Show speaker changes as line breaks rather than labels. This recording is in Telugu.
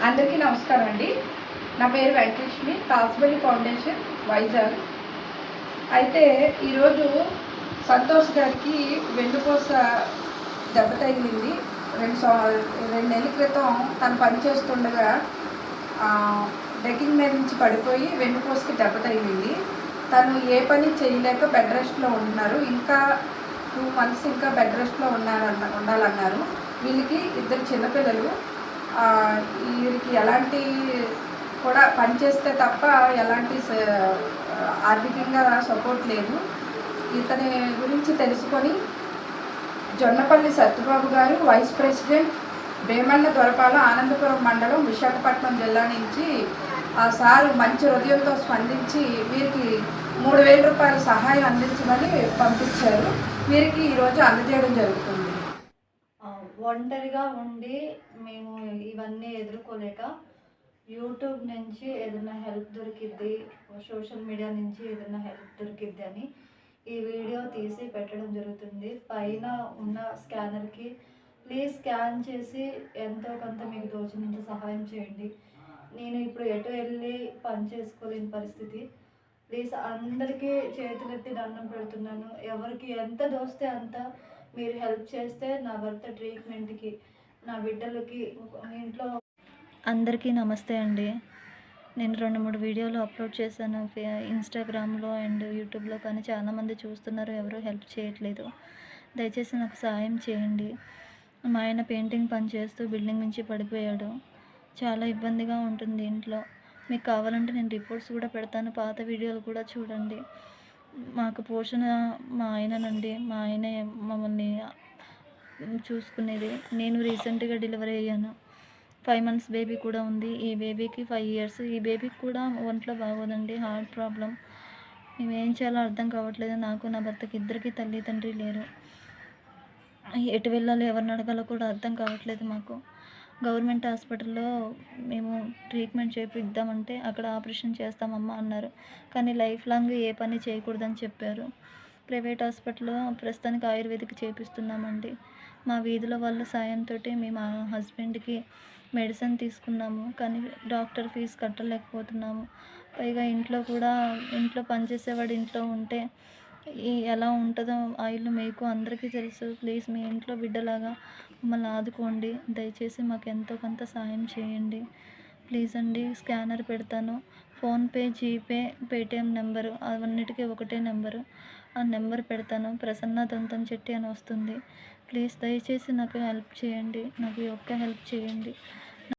అందరికీ నమస్కారం అండి. నా పేరు వెంకటలక్ష్మి, తాజ్‌బెల్లి ఫౌండేషన్ వైజాగ్. అయితే ఈరోజు సంతోష్ గారికి వెన్నుపూస దెబ్బ తగిలింది. 2 నెలల క్రితం తను పనిచేస్తుండగా డెక్కింగ్ మీద నుంచి పడిపోయి వెన్నుపూసకి దెబ్బ తగిలింది. తను ఏ పని చేయలేక బెడ్ రెస్ట్‌లో ఉంటున్నారు. ఇంకా 2 మంత్స్ ఇంకా బెడ్ రెస్ట్‌లో ఉండాలన్నారు. వీళ్ళకి 2 చిన్నపిల్లలు. వీరికి ఎలాంటి కూడా పని చేస్తే తప్ప ఎలాంటి ఆర్థికంగా సపోర్ట్ లేదు. ఇతని గురించి తెలుసుకొని జొన్నపల్లి సత్యబాబు గారు వైస్ ప్రెసిడెంట్, భీమన్న దొరపాల, ఆనందపురం మండలం, విశాఖపట్నం జిల్లా నుంచి ఆ సారు మంచి హృదయంతో స్పందించి వీరికి 3,000 రూపాయల సహాయం అందించమని పంపించారు. వీరికి ఈరోజు అందజేయడం జరుగుతుంది.
ఒంటరిగా ఉండి మేము ఇవన్నీ ఎదుర్కోలేక యూట్యూబ్ నుంచి ఏదైనా హెల్ప్ దొరికిద్ది, సోషల్ మీడియా నుంచి ఏదైనా హెల్ప్ దొరికిద్ది అని ఈ వీడియో తీసి పెట్టడం జరుగుతుంది. పైన ఉన్న స్కానర్కి ప్లీజ్ స్కాన్ చేసి ఎంతో కొంత మీకు దోచినంత సహాయం చేయండి. నేను ఇప్పుడు ఎటు వెళ్ళి పని చేసుకోలేని పరిస్థితి. ప్లీజ్ అందరికీ చేతులెత్తి దండం పెడుతున్నాను. ఎవరికి ఎంత దోస్తే అంత మీరు హెల్ప్ చేస్తే నా భర్త ట్రీట్మెంట్కి, నా బిడ్డలకి, ఇంట్లో. అందరికీ నమస్తే అండి. నేను 2-3 వీడియోలు అప్లోడ్ చేశాను ఇన్స్టాగ్రామ్లో అండ్ యూట్యూబ్లో, కానీ చాలామంది చూస్తున్నారు, ఎవరు హెల్ప్ చేయట్లేదు. దయచేసి నాకు సహాయం చేయండి. మా ఆయన పెయింటింగ్ పని చేస్తూ బిల్డింగ్ నుంచి పడిపోయాడు. చాలా ఇబ్బందిగా ఉంటుంది ఇంట్లో. మీకు కావాలంటే నేను రిపోర్ట్స్ కూడా పెడతాను, పాత వీడియోలు కూడా చూడండి. మాకు పోషణ మా ఆయననండి. మా ఆయనే మమ్మల్ని చూసుకునేది. నేను రీసెంట్గా డెలివరీ అయ్యాను. 5 మంత్స్ బేబీ కూడా ఉంది. ఈ బేబీకి 5 ఇయర్స్. ఈ బేబీకి కూడా ఒంట్లో బాగోదండి, హార్ట్ ప్రాబ్లం. మేము ఏం చేయాలో అర్థం కావట్లేదు. నాకు నా భర్తకి ఇద్దరికి తల్లి తండ్రి లేరు. ఎటు వెళ్ళాలో ఎవరిని అడగాలో కూడా అర్థం కావట్లేదు మాకు. గవర్నమెంట్ హాస్పిటల్లో మేము ట్రీట్మెంట్ చేపిద్దామంటే అక్కడ ఆపరేషన్ చేస్తామమ్మా అన్నారు, కానీ లైఫ్ లాంగ్ ఏ పని చేయకూడదని చెప్పారు. ప్రైవేట్ హాస్పిటల్లో ప్రస్తుతానికి ఆయుర్వేదిక్ చేపిస్తున్నామండి. మా వీధిలో వాళ్ళ సాయంతో మేము ఆ హస్బెండ్కి మెడిసిన్ తీసుకున్నాము, కానీ డాక్టర్ ఫీజు కట్టలేకపోతున్నాము. పైగా ఇంట్లో పనిచేసేవాడు ఇంట్లో ఉంటే ఎలా ఉంటుందో ఆ ఇల్లు మీకు అందరికీ తెలుసు. ప్లీజ్ మీ ఇంట్లో బిడ్డలాగా మమ్మల్ని ఆదుకోండి. దయచేసి మాకు ఎంతో కొంత సాయం చేయండి ప్లీజ్ అండి. స్కానర్ పెడతాను, ఫోన్పే, జీపే, పేటిఎం నెంబరు అవన్నిటికీ ఒకటే నెంబరు. ఆ నెంబర్ పెడతాను. ప్రసన్న దొంతం చెట్టి అని వస్తుంది. ప్లీజ్ దయచేసి నాకు హెల్ప్ చేయండి. నాకు ఈ ఒక్క హెల్ప్ చేయండి.